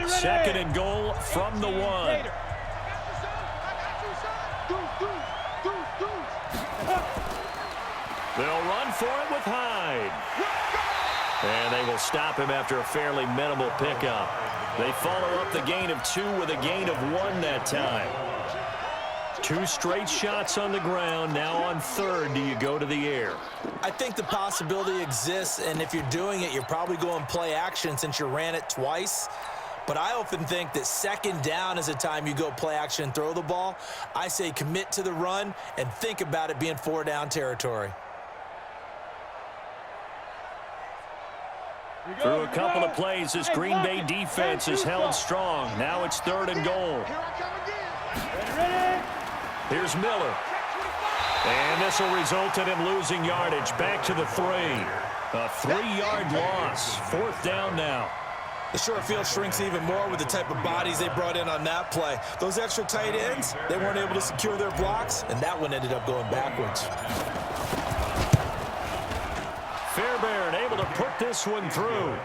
Second and goal from the 1. They'll run for it with Hyde. And they will stop him after a fairly minimal pickup. They follow up the gain of 2 with a gain of 1 that time. 2 straight shots on the ground. Now on third, do you go to the air? I think the possibility exists, and if you're doing it, you're probably going play action since you ran it twice. But I often think that second down is a time you go play action and throw the ball. I say commit to the run and think about it being 4-down territory. Through a couple of plays, this Green Bay defense is held strong. Now it's 3rd and goal. Here's Miller. And this will result in him losing yardage. Back to the 3. A 3-yard loss. 4th down now. The short field shrinks even more with the type of bodies they brought in on that play. Those extra tight ends, they weren't able to secure their blocks, and that one ended up going backwards. Fairbairn able to put this one through.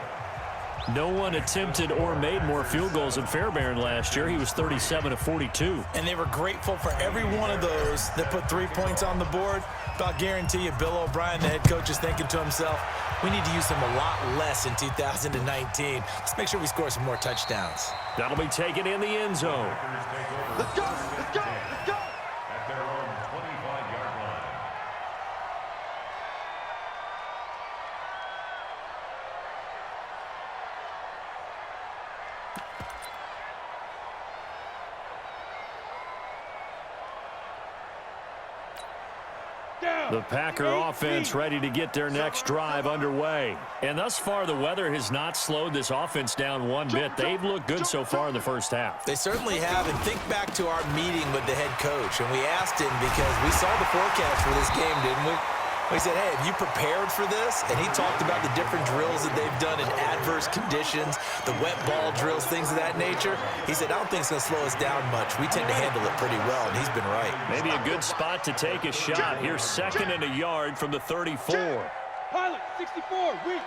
No one attempted or made more field goals than Fairbairn last year. He was 37 of 42. And they were grateful for every one of those that put 3 points on the board. But I'll guarantee you, Bill O'Brien, the head coach, is thinking to himself, we need to use him a lot less in 2019. Let's make sure we score some more touchdowns. That'll be taken in the end zone. Let's go, let's go, let's go. At their own 25-yard line. The Packer offense ready to get their next drive underway. And thus far, the weather has not slowed this offense down one bit. They've looked good so far in the first half. They certainly have. And think back to our meeting with the head coach. And we asked him because we saw the forecast for this game, didn't we? We said, hey, have you prepared for this? And he talked about the different drills that they've done in adverse conditions, the wet ball drills, things of that nature. He said, I don't think it's going to slow us down much. We tend to handle it pretty well, and he's been right. Maybe a good spot to take a shot. Here's 2nd and a yard from the 34. Pilot, 64, weak.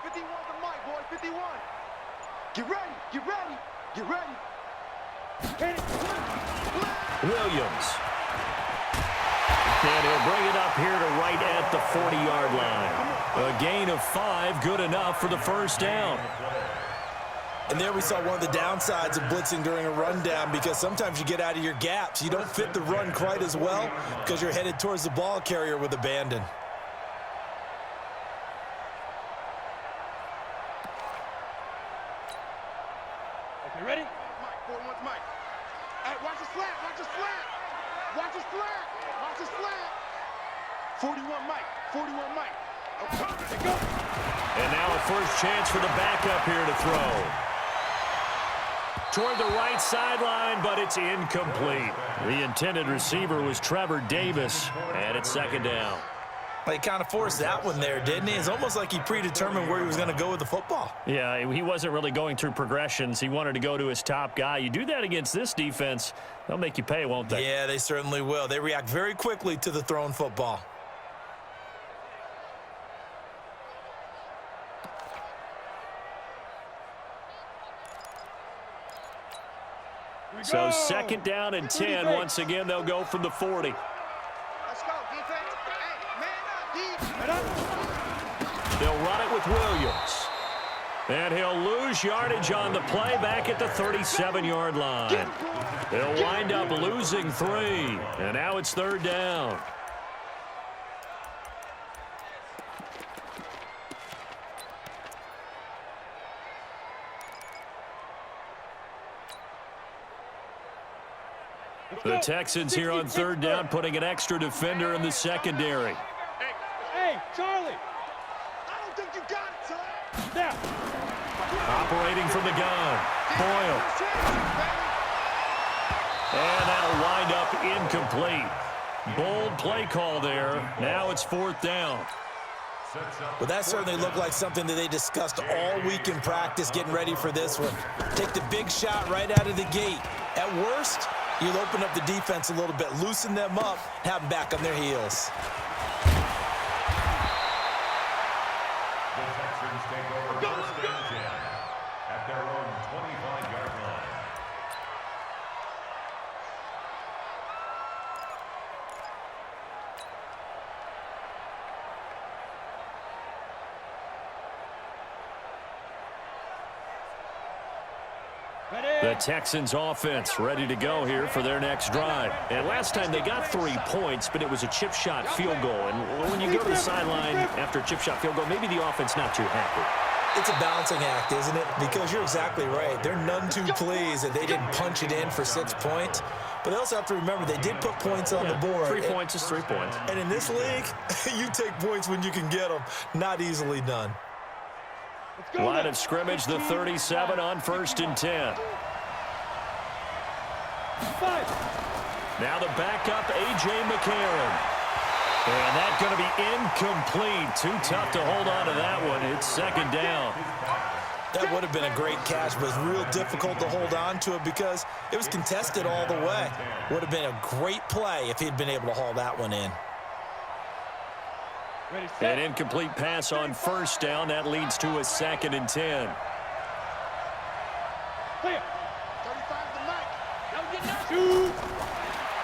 51 the mic, boy, 51. Get ready, get ready, get ready. Williams. And he'll bring it up here to right at the 40-yard line. A gain of 5, good enough for the first down. And there we saw one of the downsides of blitzing during a rundown, because sometimes you get out of your gaps. You don't fit the run quite as well because you're headed towards the ball carrier with abandon. Okay, ready? Mike, 41's Mike. Hey, watch the slant, watch the slant. Watch the slant, watch the slant. 41 Mike, 41 Mike. Okay, go. And now a first chance for the backup here to throw. Toward the right sideline, but it's incomplete. The intended receiver was Trevor Davis, and it's 2nd down. He kind of forced that one there, didn't he? It's almost like he predetermined where he was going to go with the football. Yeah, he wasn't really going through progressions. He wanted to go to his top guy. You do that against this defense, they'll make you pay, won't they? Yeah, they certainly will. They react very quickly to the thrown football. So 2nd down and 10. Once again, they'll go from the 40. Let's go, defense. Hey, man up, defense. They'll run it with Williams. And he'll lose yardage on the play back at the 37-yard line. They'll wind up losing 3. And now it's 3rd down. The Texans here on 3rd down, putting an extra defender in the secondary. Hey, Charlie. I don't think you got it, son. Now. Operating from the gun, Boyle. And that'll wind up incomplete. Bold play call there. Now it's 4th down. Well, that certainly looked like something that they discussed all week in practice getting ready for this one. Take the big shot right out of the gate. At worst, you'll open up the defense a little bit, loosen them up, have them back on their heels. The Texans The Texans offense ready to go here for their next drive. And last time they got 3 points, but it was a chip shot field goal. And when you go to the sideline after a chip shot field goal, maybe the offense not too happy. It's a balancing act, isn't it? Because you're exactly right. They're none too pleased that they didn't punch it in for 6 points. But they also have to remember they did put points on the board. 3 points is 3 points. And in this league, you take points when you can get them. Not easily done. Line of scrimmage, the 37 on 1st and 10. Now the backup, A.J. McCarron. And that's going to be incomplete. Too tough to hold on to that one. It's 2nd down. That would have been a great catch, but it was real difficult to hold on to it because it was contested all the way. Would have been a great play if he'd been able to haul that one in. An incomplete pass on 1st down. That leads to a 2nd and 10.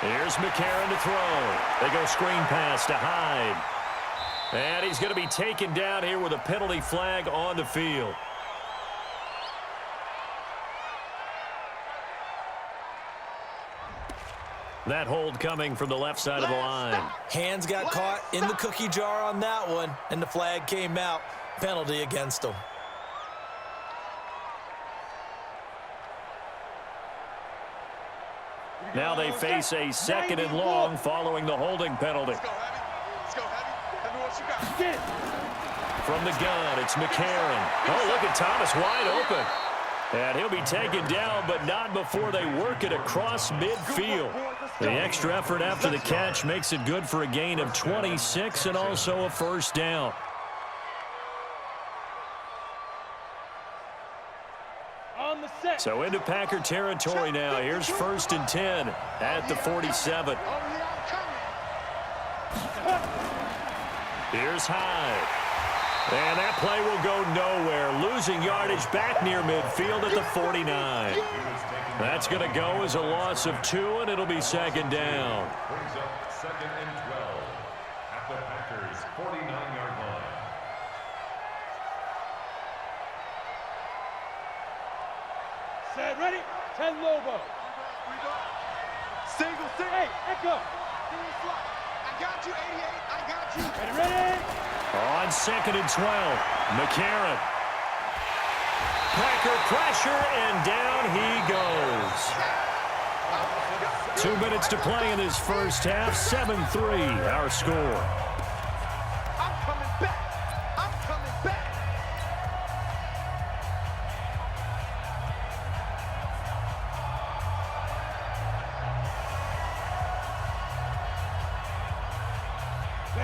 Here's McCarron to throw. They go screen pass to Hyde. And he's going to be taken down here with a penalty flag on the field. That hold coming from the left side of the line. Hands got caught in the cookie jar on that one, and the flag came out. Penalty against him. Now they face a 2nd and long following the holding penalty. Let's go, Heavy. Let's go, Heavy. Heavy, what you got? From the gun, it's McCarron. Oh, look at Thomas wide open. And he'll be taken down, but not before they work it across midfield. The extra effort after the catch makes it good for a gain of 26 and also a 1st down. So into Packer territory now. Here's 1st and 10 at the 47. Here's Hyde. And that play will go nowhere. Losing yardage back near midfield at the 49. That's going to go as a loss of 2, and it'll be 2nd down. Brings up 2nd and 12 at the Packers' 49-yard line. Set, ready? 10 Lobo. Single. Hey, Echo. I got you, 88. I got you. Ready? On 2nd and 12, McCarron. Packer pressure, and down he goes. 2 minutes to play in this first half. 7-3, our score. I'm coming back. I'm coming back.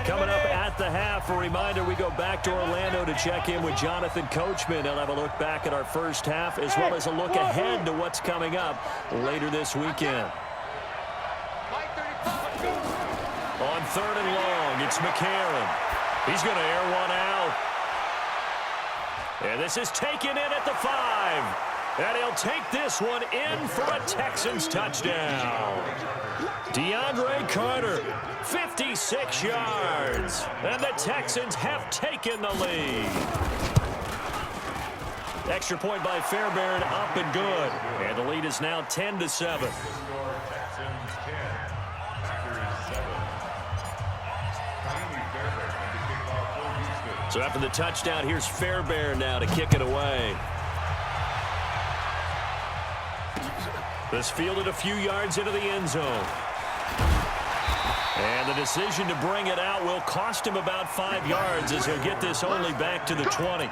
Coming up at the half, a reminder, we go back to Orlando to check in with Jonathan Coachman. He'll have a look back at our first half as well as a look ahead to what's coming up later this weekend. On 3rd and long, it's McCarron. He's going to air one out. And this is taken in at the 5. And he'll take this one in for a Texans touchdown. DeAndre Carter, 56 yards. And the Texans have taken the lead. Extra point by Fairbairn, up and good. And the lead is now 10-7. So after the touchdown, here's Fairbairn now to kick it away. This fielded a few yards into the end zone. And the decision to bring it out will cost him about 5 yards as he'll get this only back to the 20.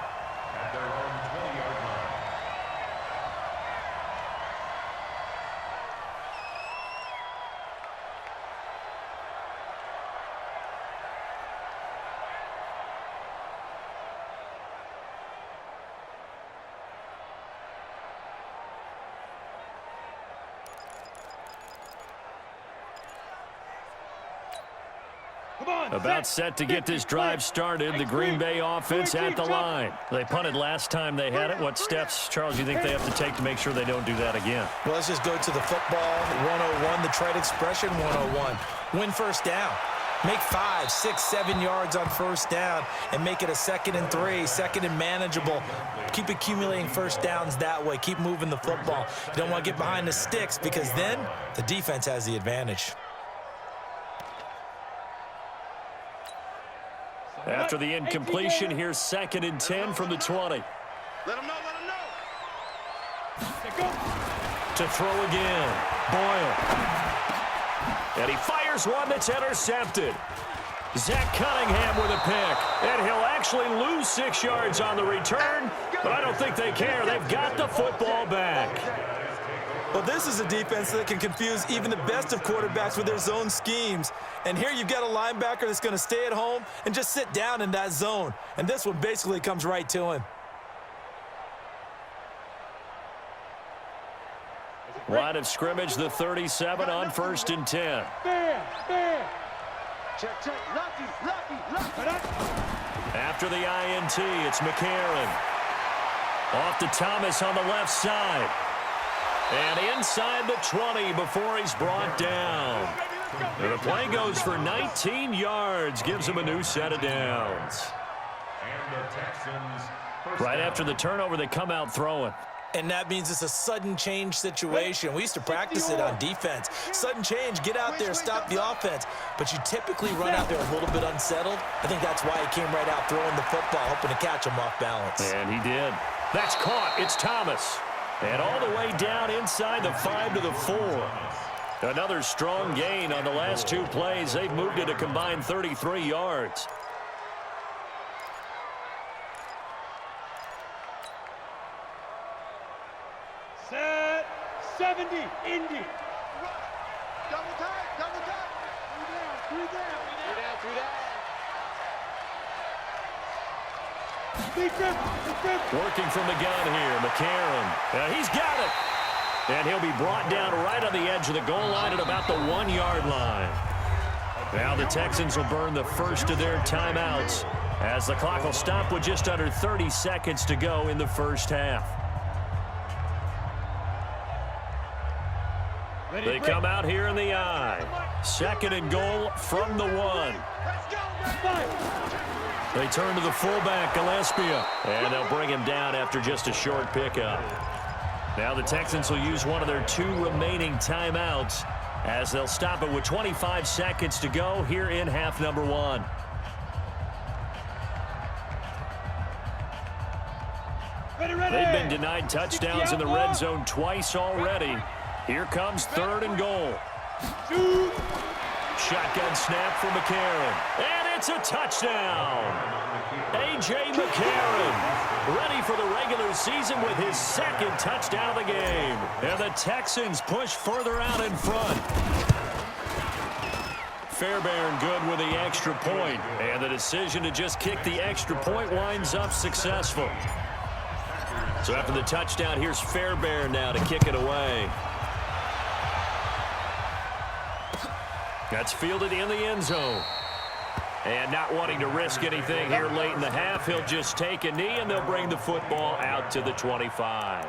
About set to get this drive started. The Green Bay offense at the line. They punted last time they had it. What steps, Charles, you think they have to take to make sure they don't do that again? Well, let's just go to the football 101, the trade expression 101. Win first down. Make 5, 6, 7 yards on first down and make it a 2nd and 3, 2nd and manageable. Keep accumulating first downs that way. Keep moving the football. You don't want to get behind the sticks because then the defense has the advantage. After the incompletion, here's 2nd and 10 from the 20. Let him know, let him know. To throw again. Boyle. And he fires one that's intercepted. Zach Cunningham with a pick. And he'll actually lose 6 yards on the return, but I don't think they care. They've got the football back. Well, this is a defense that can confuse even the best of quarterbacks with their zone schemes. And here you've got a linebacker that's going to stay at home and just sit down in that zone. And this one basically comes right to him. Line of scrimmage, the 37 on 1st and 10. Bam. Check, check. Lucky. After the INT, it's McCarron. Off to Thomas on the left side. And inside the 20 before he's brought down. And the play goes for 19 yards, gives him a new set of downs. And the Texans Right after the turnover, they come out throwing. And that means it's a sudden change situation. We used to practice it on defense. Sudden change, get out there, stop the offense. But you typically run out there a little bit unsettled. I think that's why he came right out throwing the football, hoping to catch him off balance. And he did. That's caught. It's Thomas. And all the way down inside the 5 to the 4. Another strong gain on the last 2 plays. They've moved it a combined 33 yards. Set. 70. Indy. Double tight. 3 down. Defense. Working from the gun here, McCarron. He's got it. And he'll be brought down right on the edge of the goal line at about the 1-yard line. Now the Texans will burn the first of their timeouts as the clock will stop with just under 30 seconds to go in the first half. They come out here in the I. 2nd and goal from the 1. They turn to the fullback, Gillespie, and they'll bring him down after just a short pickup. Now the Texans will use one of their 2 remaining timeouts as they'll stop it with 25 seconds to go here in half number 1. They've been denied touchdowns in the red zone twice already. Here comes 3rd and goal. Shotgun snap for McCarron. And it's a touchdown. A.J. McCarron ready for the regular season with his 2nd touchdown of the game. And the Texans push further out in front. Fairbairn good with the extra point. And the decision to just kick the extra point winds up successful. So after the touchdown, here's Fairbairn now to kick it away. That's fielded in the end zone. And not wanting to risk anything here late in the half, he'll just take a knee, and they'll bring the football out to the 25.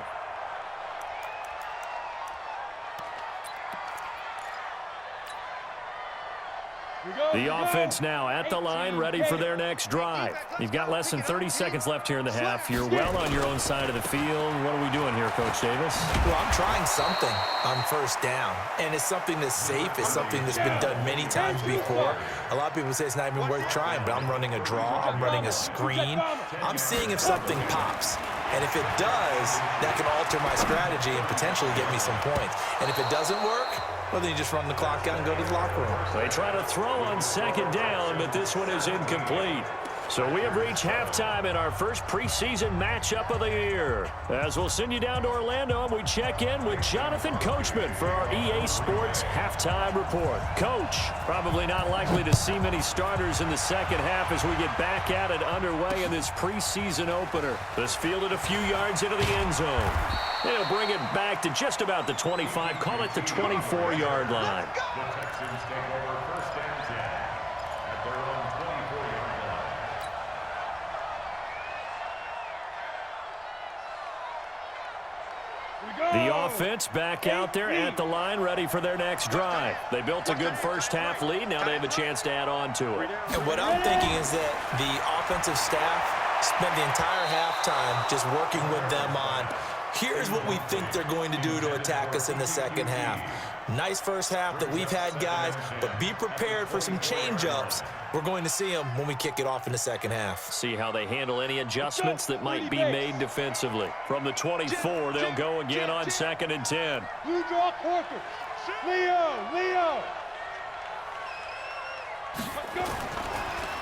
The offense now at the line, ready for their next drive. You've got less than 30 seconds left here in the half. You're well on your own side of the field. What are we doing here, Coach Davis? Well, I'm trying something on first down, and it's something that's safe. It's something that's been done many times before. A lot of people say it's not even worth trying, but I'm running a draw. I'm running a screen. I'm seeing if something pops. And if it does, that can alter my strategy and potentially get me some points. And if it doesn't work, well, then you just run the clock out and go to the locker room. They try to throw on 2nd down, but this one is incomplete. So we have reached halftime in our first preseason matchup of the year. As we'll send you down to Orlando, and we check in with Jonathan Coachman for our EA Sports Halftime Report. Coach, probably not likely to see many starters in the second half as we get back at it underway in this preseason opener. This fielded a few yards into the end zone. They'll bring it back to just about the 25, call it the 24-yard line. The Texans take over 1st and 10 at their own 24-yard line. The offense back out there at the line, ready for their next drive. They built a good first-half lead. Now they have a chance to add on to it. And what I'm thinking is that the offensive staff spent the entire halftime just working with them on, here's what we think they're going to do to attack us in the second half. Nice first half that we've had, guys, but be prepared for some change-ups. We're going to see them when we kick it off in the second half. See how they handle any adjustments that might be made defensively. From the 24, they'll go again on 2nd and 10. Blue draw quarter. Leo.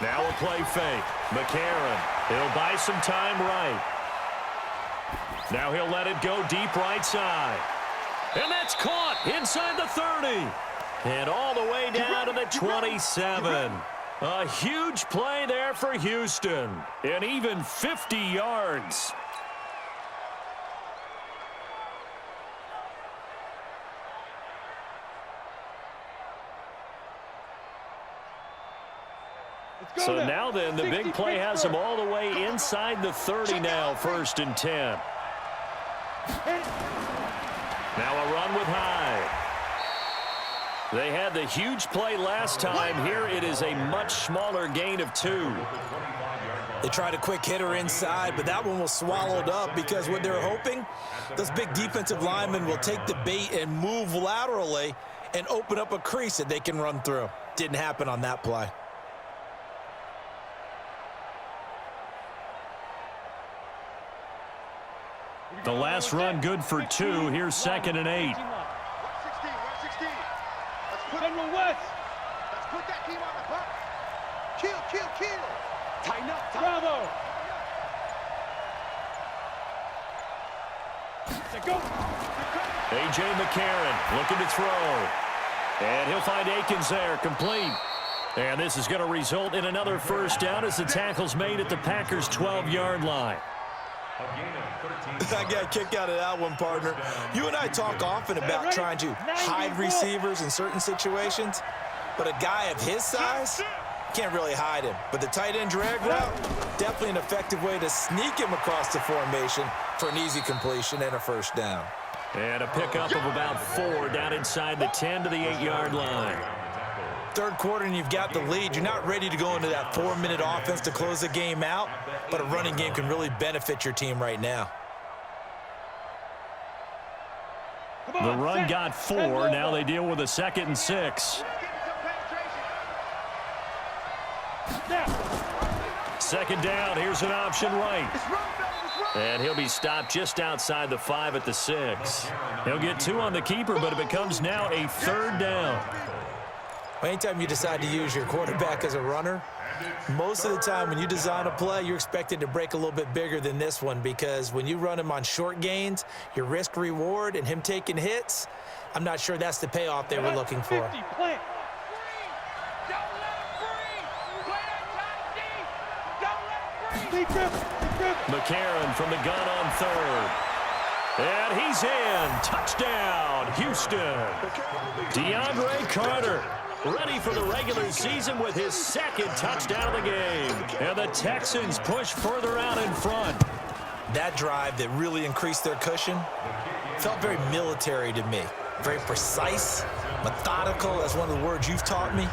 Now a play fake. McCarron, he'll buy some time right. Now he'll let it go deep right side. And that's caught inside the 30. And all the way down to the 27. A huge play there for Houston. And even 50 yards. So now then, the big play has them all the way inside the 30 now, 1st and 10. Now a run with Hyde. They had the huge play last time. Here it is a much smaller gain of 2. They tried a quick hitter inside, but that one was swallowed up because what they're hoping, those big defensive linemen will take the bait and move laterally and open up a crease that they can run through. Didn't happen on that play. The last run good for 2. Here's 2nd and 8. 116. General West. Let's put that team on the clock. Kill. Tighten up. Bravo. Go. A.J. McCarron looking to throw. And he'll find Akins there, complete. And this is going to result in another first down as the tackle's made at the Packers' 12-yard line. I got a kick out of that one, partner. You and I talk often about trying to hide receivers in certain situations, but a guy of his size can't really hide him. But the tight end drag route, definitely an effective way to sneak him across the formation for an easy completion and a first down. And a pickup of about 4 down inside the 10 to the 8-yard line. Third quarter and you've got the lead. You're not ready to go into that 4-minute offense to close the game out, but a running game can really benefit your team right now. The run got 4. Now they deal with a 2nd and 6. Second down. Here's an option right. And he'll be stopped just outside the 5 at the 6. He'll get 2 on the keeper, but it becomes now a 3rd down. Anytime you decide to use your quarterback as a runner, most of the time when you design a play, you're expected to break a little bit bigger than this one, because when you run him on short gains, your risk reward and him taking hits, I'm not sure that's the payoff they were looking for. McCarron from the gun on 3rd. And he's in. Touchdown, Houston. DeAndre Carter ready for the regular season with his 2nd touchdown of the game. And the Texans push further out in front. That drive that really increased their cushion felt very military to me. Very precise, methodical, that's one of the words you've taught me.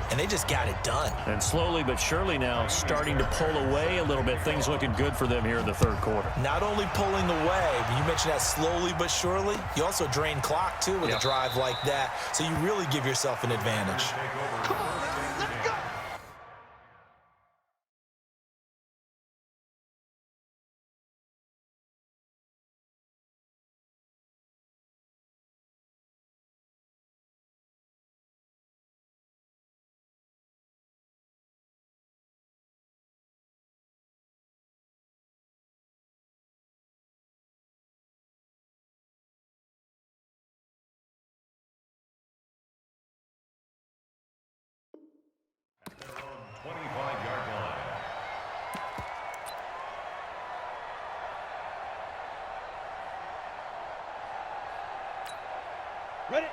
And they just got it done. And slowly but surely now starting to pull away a little bit. Things looking good for them here in the 3rd quarter. Not only pulling away, but you mentioned that slowly but surely. You also drain clock, too, with a drive like that. So you really give yourself an advantage. Come on, let's go.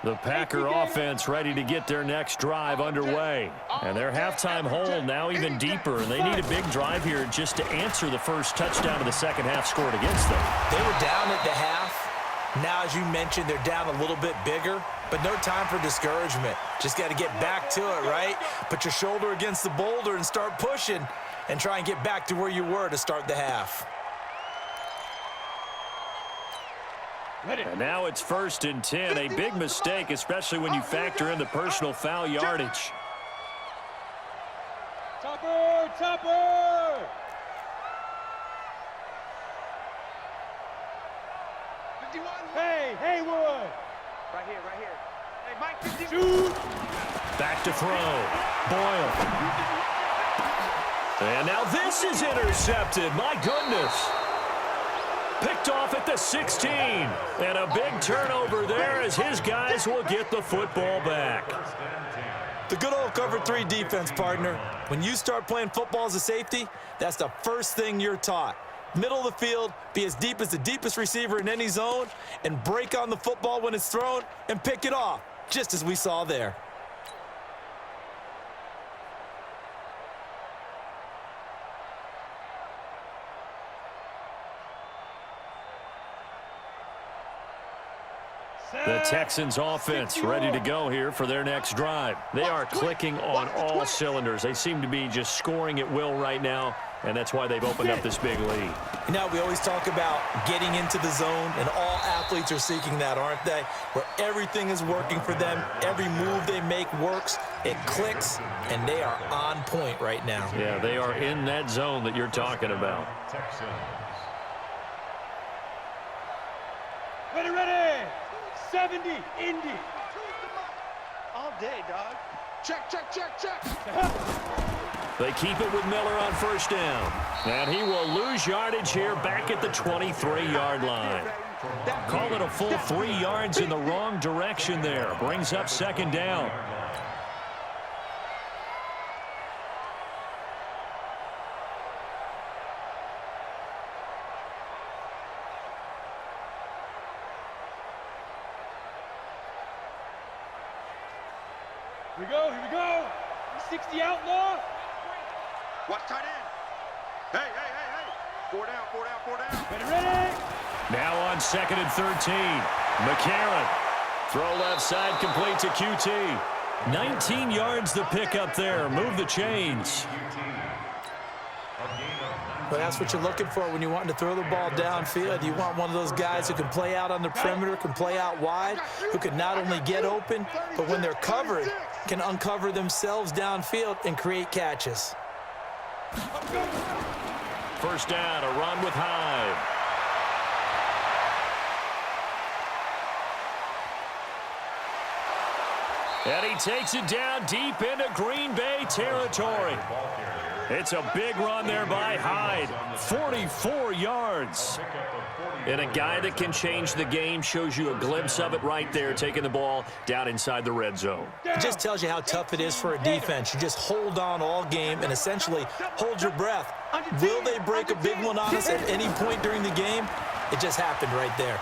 The Packer offense ready to get their next drive underway. And their halftime hole now even deeper. And they need a big drive here just to answer the first touchdown of the second half scored against them. They were down at the half. Now, as you mentioned, they're down a little bit bigger, but no time for discouragement. Just got to get back to it, right? Put your shoulder against the boulder and start pushing and try and get back to where you were to start the half. And now it's 1st and 10, a big mistake, especially when you factor in the personal foul yardage. Topper! Topper! Hey, Haywood! Right here, right here. Hey, Mike, 50. Shoot! Back to throw. Boyle. And now this is intercepted. My goodness. Picked off at the 16. And a big turnover there as his guys will get the football back. The good old cover 3 defense, partner. When you start playing football as a safety, that's the first thing you're taught. Middle of the field, be as deep as the deepest receiver in any zone, and break on the football when it's thrown and pick it off, just as we saw there. The Texans offense ready to go here for their next drive. They are clicking on all cylinders. They seem to be just scoring at will right now, and that's why they've opened up this big lead. You know, we always talk about getting into the zone, and all athletes are seeking that, aren't they? Where everything is working for them, every move they make works, it clicks, and they are on point right now. Yeah, they are in that zone that you're talking about. Texans. Ready, ready! 70, Indy! All day, dog. Check, check, check, check. They keep it with Miller on 1st down. And he will lose yardage here back at the 23-yard line. Call it a full 3 yards in the wrong direction there. Brings up 2nd down. Here we go! 60 outlaw! Watch tight end. Hey, hey, hey, hey. 4 down, 4 down, 4 down. Ready, ready! Now on 2nd and 13. McCarron. Throw left side, complete to QT. 19 yards the pick up there. Move the chains. But that's what you're looking for when you want to throw the ball downfield. You want one of those guys who can play out on the perimeter, can play out wide, who can not only get open, but when they're covered, can uncover themselves downfield and create catches. 1st down, a run with Hyde. And he takes it down deep into Green Bay territory. It's a big run there by Hyde. 44 yards. And a guy that can change the game, shows you a glimpse of it right there, taking the ball down inside the red zone. It just tells you how tough it is for a defense. You just hold on all game and essentially hold your breath. Will they break a big one on us at any point during the game? It just happened right there.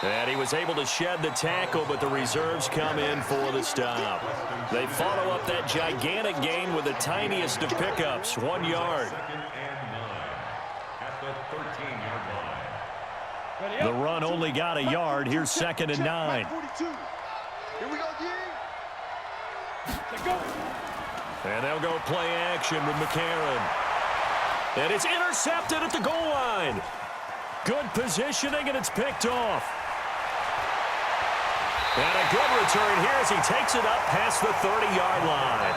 And he was able to shed the tackle, but the reserves come in for the stop. They follow up that gigantic gain with the tiniest of pickups, 1 yard. At the 13-yard line. The run only got a yard. Here's 2nd and 9. 42. Here we go, And they'll go play action with McCarron. And it's intercepted at the goal line. Good positioning, and it's picked off. And a good return here as he takes it up past the 30-yard line.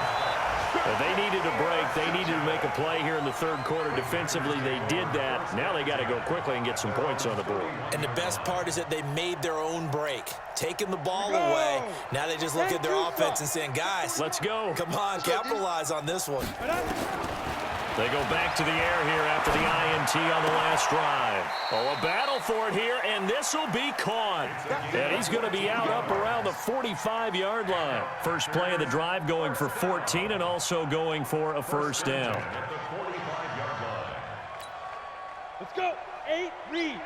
They needed a break. They needed to make a play here in the 3rd quarter. Defensively, they did that. Now they got to go quickly and get some points on the board. And the best part is that they made their own break, taking the ball away. Now they just look at their offense and saying, guys, let's go. Come on, capitalize on this one. They go back to the air here after the INT on the last drive. Oh, a battle for it here, and this will be caught. And he's going to be out up around the 45-yard line. First play of the drive going for 14 and also going for a 1st down. Let's go. 8, read.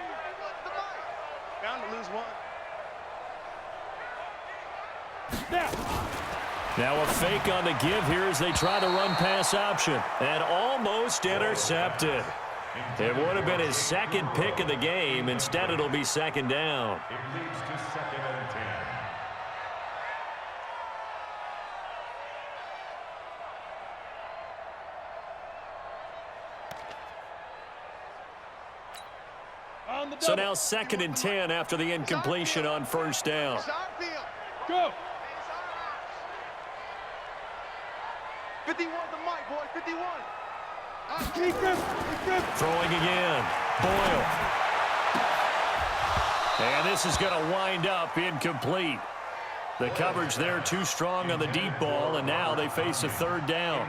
Bound to lose one. Snap. Now a fake on the give here as they try to run pass option. And almost intercepted. It would have been his second pick of the game. Instead, it'll be second down. It leads to 2nd and 10. On the double. So now 2nd and 10 after the incompletion on first down. Go. 51 the mic, boy, 51. Keep him. Throwing again. Boyle. And this is going to wind up incomplete. The coverage there too strong on the deep ball, and now they face a 3rd down.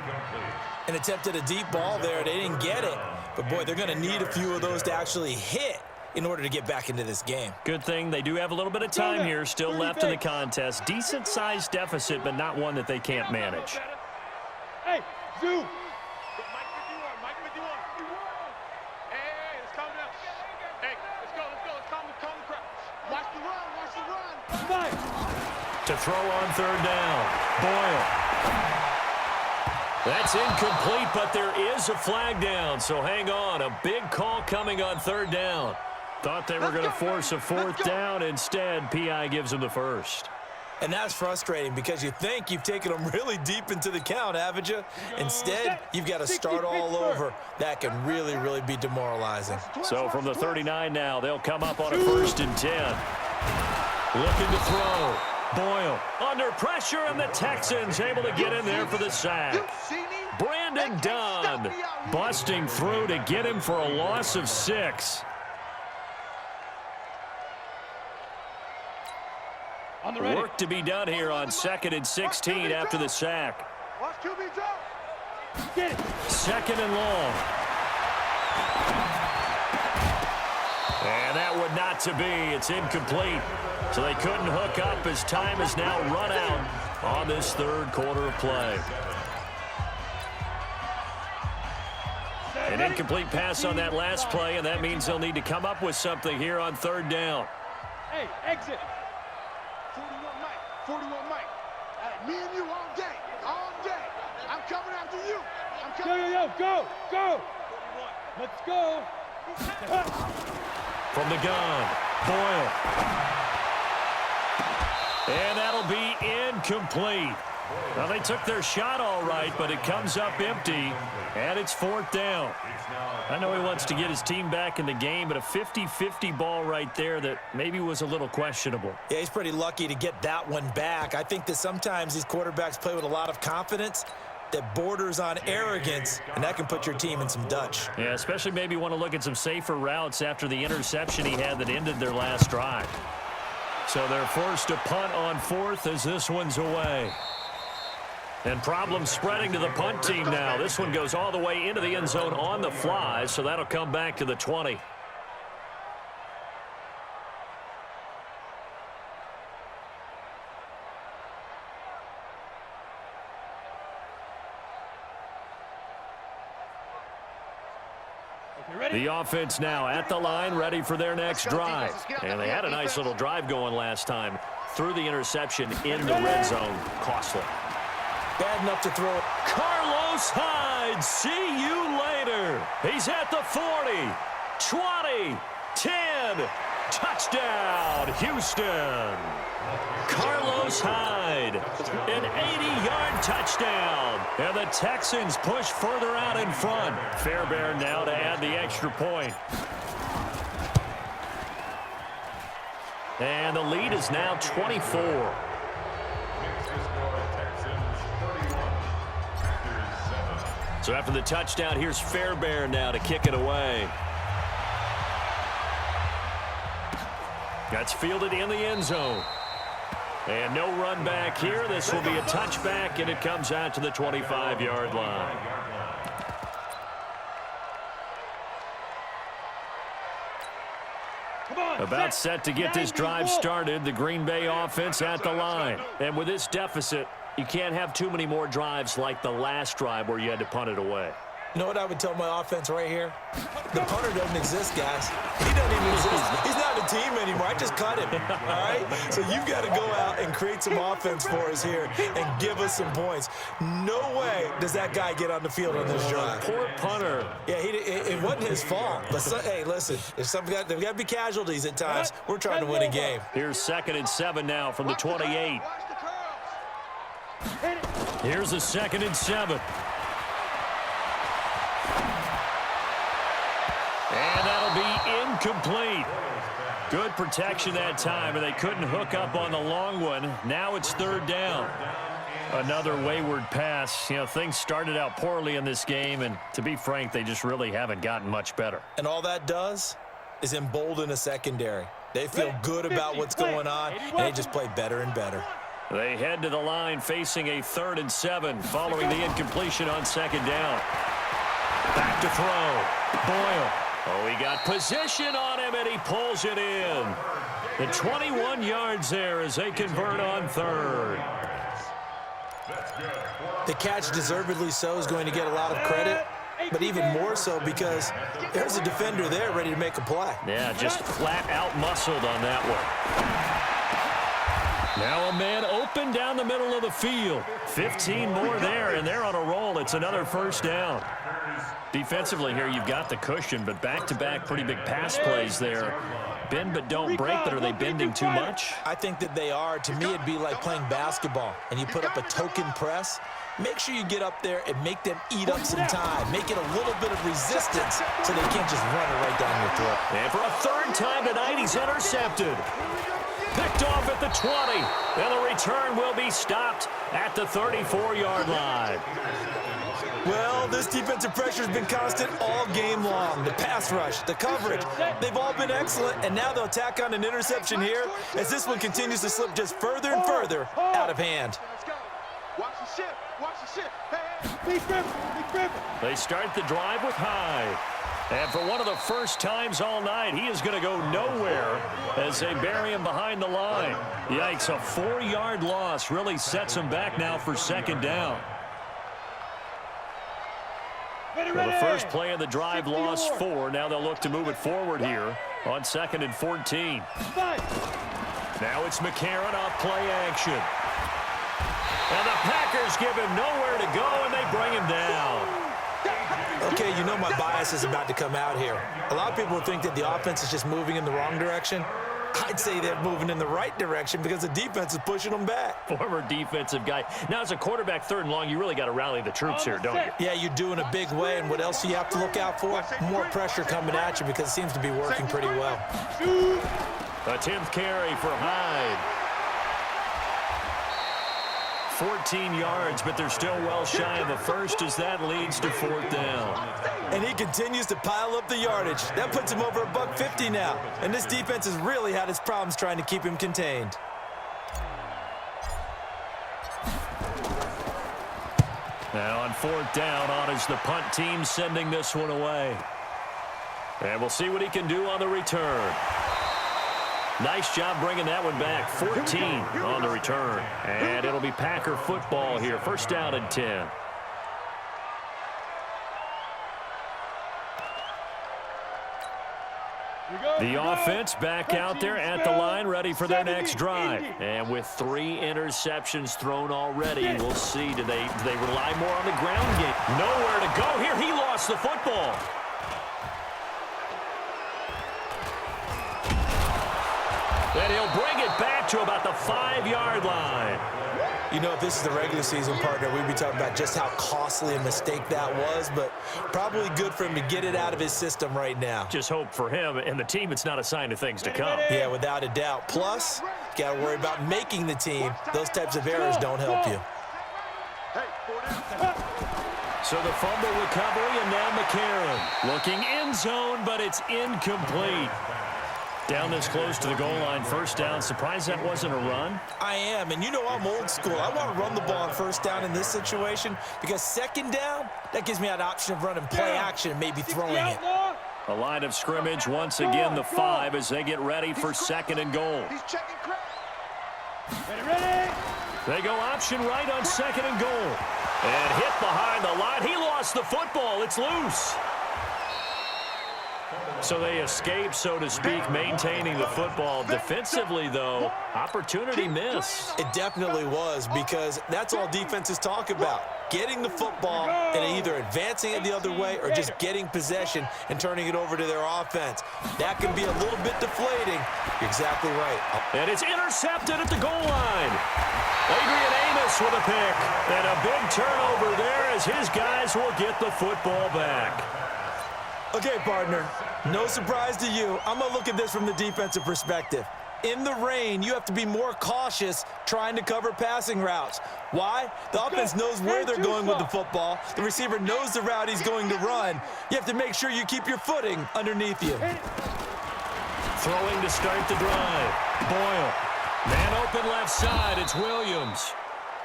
An attempt at a deep ball there. They didn't get it. But, boy, they're going to need a few of those to actually hit in order to get back into this game. Good thing they do have a little bit of time here still left in the contest. Decent-sized deficit, but not one that they can't manage. Hey, Zoo. Mike 51, Mike 51. Hey, let's calm down. Hey, let's go. Let's calm the crowd. Watch the run. Nice. To throw on 3rd down. Boyle. That's incomplete, but there is a flag down, so hang on. A big call coming on 3rd down. Thought they were going to force a 4th down. Instead, P.I. gives them the 1st. And that's frustrating because you think you've taken them really deep into the count, haven't you? Instead, you've got to start all over. That can really, really be demoralizing. So from the 39 now, they'll come up on a 1st and 10. Looking to throw. Boyle under pressure, and the Texans able to get in there for the sack. Brandon Dunn busting through to get him for a loss of 6. Work to be done here on 2nd and 16 after the sack. Watch QB drop. Get it. 2nd and long. And that would not to be. It's incomplete. So they couldn't hook up as time is now run out on this 3rd quarter of play. An incomplete pass on that last play, and that means they'll need to come up with something here on 3rd down. Hey, exit. 41 Mike. Hey, me and you all day. I'm coming after you. Go. Let's go. From the gun, Boyle. And that'll be incomplete. Now, they took their shot all right, but it comes up empty, and it's 4th down. I know he wants to get his team back in the game, but a 50-50 ball right there that maybe was a little questionable. Yeah, he's pretty lucky to get that one back. I think that sometimes these quarterbacks play with a lot of confidence that borders on arrogance, and that can put your team in some Dutch. Yeah, especially maybe want to look at some safer routes after the interception he had that ended their last drive. So they're forced to punt on 4th as this one's away. And problems spreading to the punt team now. This one goes all the way into the end zone on the fly, so that'll come back to the 20. The offense now at the line, ready for their next drive. And they had a nice little drive going last time. Through the interception in the red zone. Costly. Bad enough to throw it. Carlos Hyde, see you later. He's at the 40, 20, 10, touchdown, Houston. Carlos Hyde, an 80-yard touchdown. And the Texans push further out in front. Fairbairn now to add the extra point. And the lead is now 24. So after the touchdown, here's Fairbairn now to kick it away. That's fielded in the end zone. And no run back here. This will be a touchback, and it comes out to the 25-yard line. About set to get this drive started. The Green Bay offense at the line. And with this deficit, you can't have too many more drives like the last drive where you had to punt it away. You know what I would tell my offense right here? The punter doesn't exist, guys. He doesn't even exist. He's not a team anymore. I just cut him, all right? So you've got to go out and create some offense for us here and give us some points. No way does that guy get on the field on this drive. Poor punter. Yeah, it wasn't his fault. But, hey, listen, there's got to be casualties at times. We're trying to win a game. Here's 2nd and 7 now from the 28. Here's a 2nd and 7. And that'll be incomplete. Good protection that time, and they couldn't hook up on the long one. Now it's 3rd down. Another wayward pass. You know, things started out poorly in this game, and to be frank, they just really haven't gotten much better. And all that does is embolden a secondary. They feel good about what's going on, and they just play better and better. They head to the line facing a 3rd and 7 following the incompletion on 2nd down. Back to throw. Boyle. Oh, he got position on him, and he pulls it in. The 21 yards there as they convert on 3rd. The catch, deservedly so, is going to get a lot of credit, but even more so because there's a defender there ready to make a play. Yeah, just flat out muscled on that one. Now a man open down the middle of the field. 15 more there, and they're on a roll. It's another 1st down. Defensively here, you've got the cushion, but back-to-back pretty big pass plays there. Bend but don't break, but are they bending too much? I think that they are. To me, it'd be like playing basketball, and you put up a token press. Make sure you get up there and make them eat up some time. Make it a little bit of resistance so they can't just run it right down your throat. And for a 3rd time tonight, he's intercepted. Picked off at the 20, and the return will be stopped at the 34-yard line. Well, this defensive pressure has been constant all game long. The pass rush, the coverage, they've all been excellent, and now they'll tack on an interception here as this one continues to slip just further and further out of hand. Watch the ship. Watch the ship. Hey. Big Griffin. They start the drive with Hyde. And for one of the first times all night, he is going to go nowhere as they bury him behind the line. Yikes, a 4-yard loss really sets him back now for 2nd down. Well, the first play of the drive lost 4. Now they'll look to move it forward here on 2nd and 14. Now it's McCarron off play action. And the Packers give him nowhere to go, and they bring him down. Okay, you know my bias is about to come out here. A lot of people think that the offense is just moving in the wrong direction. I'd say they're moving in the right direction because the defense is pushing them back. Former defensive guy. Now, as a quarterback 3rd and long, you really got to rally the troops here, don't you? Yeah, you do in a big way, and what else do you have to look out for? More pressure coming at you because it seems to be working pretty well. A 10th carry for Hyde. 14 yards, but they're still well shy of a first as that leads to 4th down. And he continues to pile up the yardage. That puts him over $150 now. And this defense has really had its problems trying to keep him contained. Now on 4th down, on is the punt team sending this one away. And we'll see what he can do on the return. Nice job bringing that one back. 14 on the return. And it'll be Packer football here. 1st down and 10. The offense back out there at the line, ready for their next drive. And with 3 interceptions thrown already, we'll see. Do they rely more on the ground game? Nowhere to go here. He lost the football. And he'll bring it back to about the 5-yard line. You know, if this is the regular season, partner, we'd be talking about just how costly a mistake that was, but probably good for him to get it out of his system right now. Just hope for him and the team it's not a sign of things to come. Yeah, without a doubt. Plus, you got to worry about making the team. Those types of errors don't help you. So the fumble recovery, and now McCarron looking end zone, but it's incomplete. Down this close to the goal line, 1st down. Surprised that wasn't a run? I am, and you know I'm old school. I want to run the ball on 1st down in this situation because 2nd down, that gives me that option of running play action and maybe throwing it. A line of scrimmage once again, the 5 as they get ready for 2nd and goal. Ready. They go option right on 2nd and goal. And hit behind the line. He lost lost the football. It's loose. So they escape, so to speak, maintaining the football. Defensively, though, opportunity miss. It definitely was, because that's all defenses talk about. Getting the football and either advancing it the other way or just getting possession and turning it over to their offense. That can be a little bit deflating. You're exactly right. And it's intercepted at the goal line. Adrian Amos with a pick. And a big turnover there as his guys will get the football back. Okay, partner, no surprise to you. I'm going to look at this from the defensive perspective. In the rain, you have to be more cautious trying to cover passing routes. Why? The offense knows where they're going with the football. The receiver knows the route he's going to run. You have to make sure you keep your footing underneath you. Throwing to start the drive. Boyle. Man open left side. It's Williams.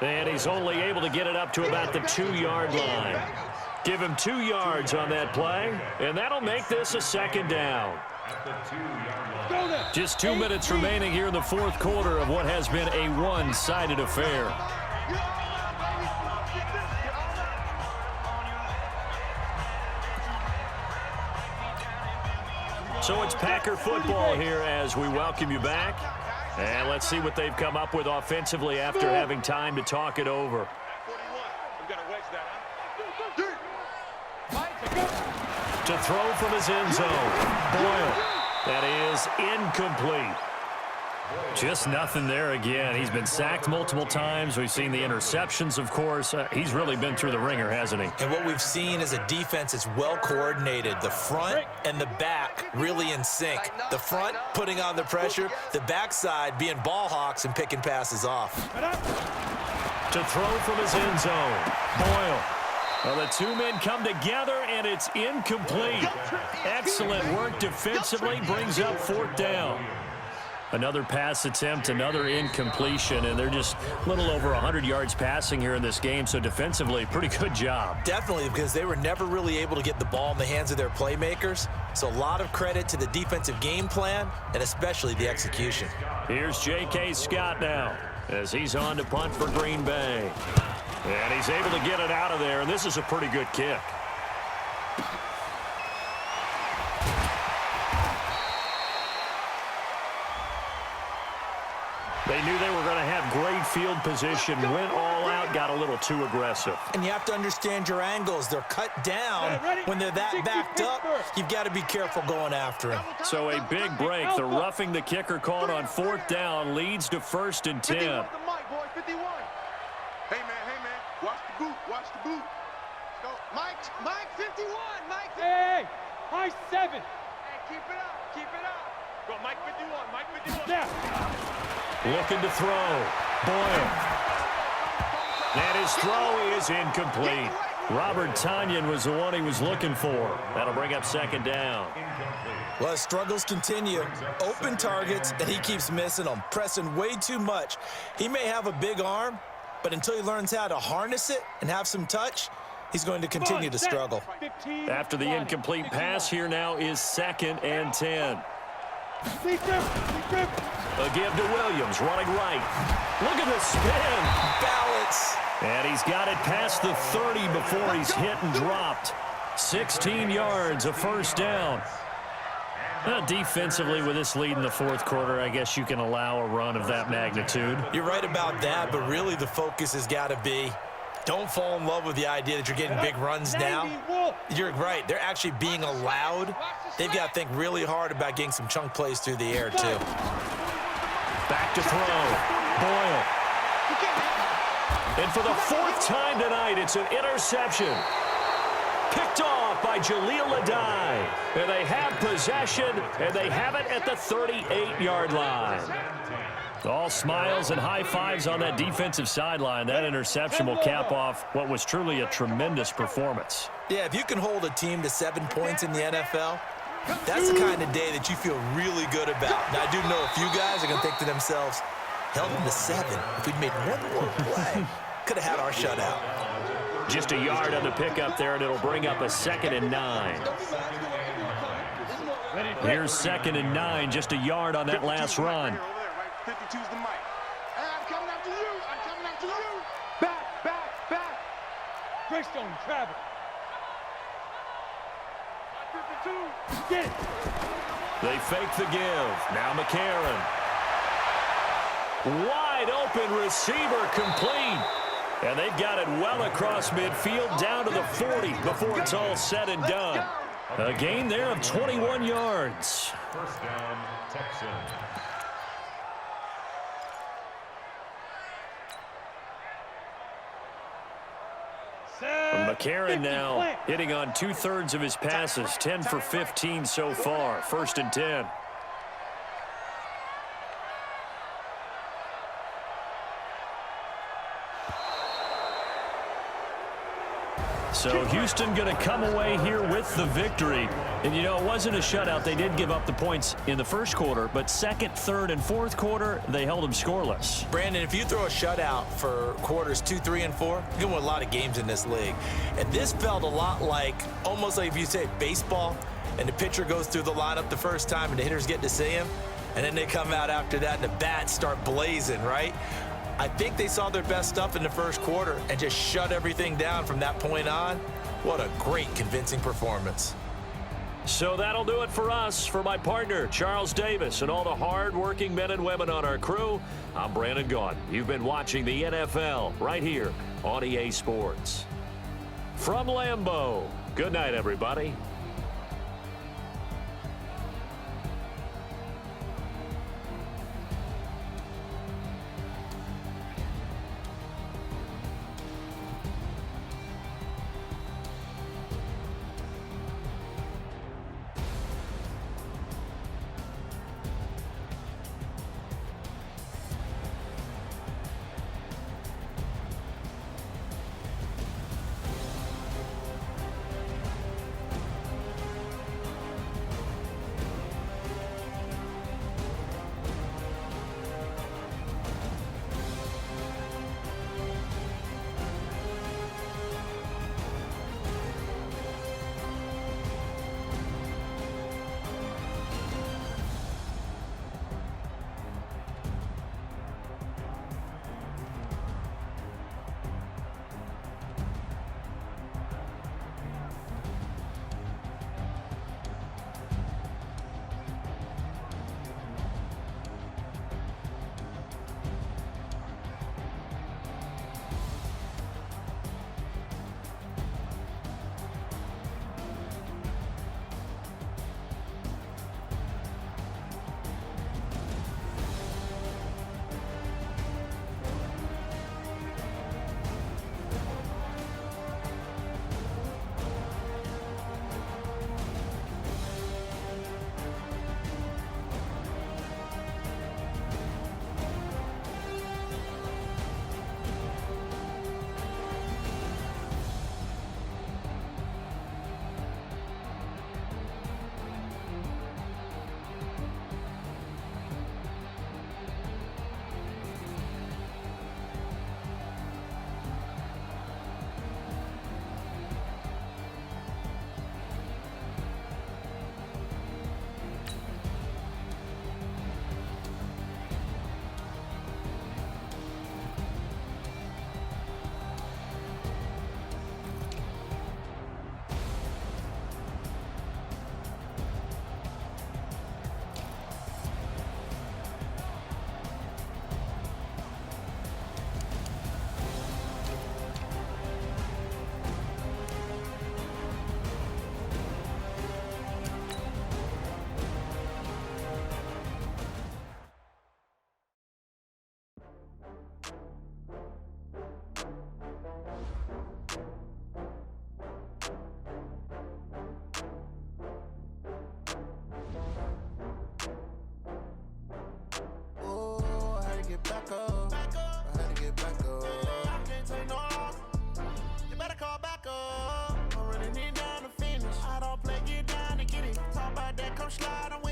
And he's only able to get it up to about the 2-yard line. Give him 2 yards on that play, and that'll make this a second down. Just 2 minutes remaining here in the fourth quarter of what has been a one-sided affair. So it's Packer football here as we welcome you back. And let's see what they've come up with offensively after having time to talk it over. To throw from his end zone. Boyle. That is incomplete. Just nothing there again. He's been sacked multiple times. We've seen the interceptions, of course. He's really been through the ringer, hasn't he? And what we've seen is a defense that's well coordinated. The front and the back really in sync. The front putting on the pressure. The backside being ball hawks and picking passes off. To throw from his end zone. Boyle. Well, the two men come together, and it's incomplete. Excellent work defensively. Brings up fourth down. Another pass attempt, another incompletion, and they're just a little over 100 yards passing here in this game, so defensively, pretty good job. Definitely, because they were never really able to get the ball in the hands of their playmakers, so a lot of credit to the defensive game plan, and especially the execution. Here's J.K. Scott now, as he's on to punt for Green Bay. And he's able to get it out of there, and this is a pretty good kick. They knew they were going to have great field position, went all out, got a little too aggressive. And you have to understand your angles. They're cut down when they're that backed up. You've got to be careful going after him. So a big break. The roughing the kicker called on fourth down leads to 1st and 10. Hey, man, watch the boot, Go. Mike, 51, Mike. Hey, high 7. Hey, keep it up. Go, Mike 51. Yeah. Looking to throw. Boyle. And his throw is incomplete. Robert Tonyan was the one he was looking for. That'll bring up 2nd down. Well, his struggles continue. Open targets, and he keeps missing them, pressing way too much. He may have a big arm, but until he learns how to harness it and have some touch, he's going to continue to struggle. After the incomplete pass, here now is 2nd and 10. A give to Williams, running right. Look at the spin. Balance. And he's got it past the 30 before he's hit and dropped. 16 yards, a 1st down. Defensively, with this lead in the fourth quarter, I guess you can allow a run of that magnitude. You're right about that, but really the focus has got to be, don't fall in love with the idea that you're getting big runs now. You're right. They're actually being allowed. They've got to think really hard about getting some chunk plays through the air, too. Back to throw. Boyle. And for the 4th time tonight, it's an interception. Picked off by Jaleel Adai. And they have possession, and they have it at the 38-yard line. All smiles and high fives on that defensive sideline. That interception will cap off what was truly a tremendous performance. Yeah, if you can hold a team to 7 points in the NFL, that's the kind of day that you feel really good about. Now, I do know a few guys are going to think to themselves, held them to 7. If we'd made one more play, could have had our shutout. Just a yard on the pickup there, and it'll bring up a 2nd and 9. Here's 2nd and 9, just a yard on that last run. 52's the mic. I'm coming after you. Back. Greystone, travel. Get it. They fake the give. Now McCarron. Wide open receiver complete. And they've got it well across midfield down to the 40 before it's all said and done. A gain there of 21 yards. First down, Texans. McCarron now hitting on 2/3 of his passes, 10 for 15 so far. 1st and 10. So Houston going to come away here with the victory. And, you know, it wasn't a shutout. They did give up the points in the first quarter, but 2nd, 3rd, and 4th quarter, they held them scoreless. Brandon, if you throw a shutout for quarters 2, 3, and 4, you're going to win a lot of games in this league. And this felt a lot like, almost like if you say baseball, and the pitcher goes through the lineup the first time and the hitters get to see him, and then they come out after that and the bats start blazing, right? I think they saw their best stuff in the first quarter and just shut everything down from that point on. What a great, convincing performance. So that'll do it for us. For my partner, Charles Davis, and all the hard-working men and women on our crew, I'm Brandon Gaudin. You've been watching the NFL right here on EA Sports. From Lambeau, good night, everybody. Back up. I had to get back up. I can't take no loss. You better call back up. I'm running it down to finish. I don't play, get down to get it. Talk about that, come slide, I'm with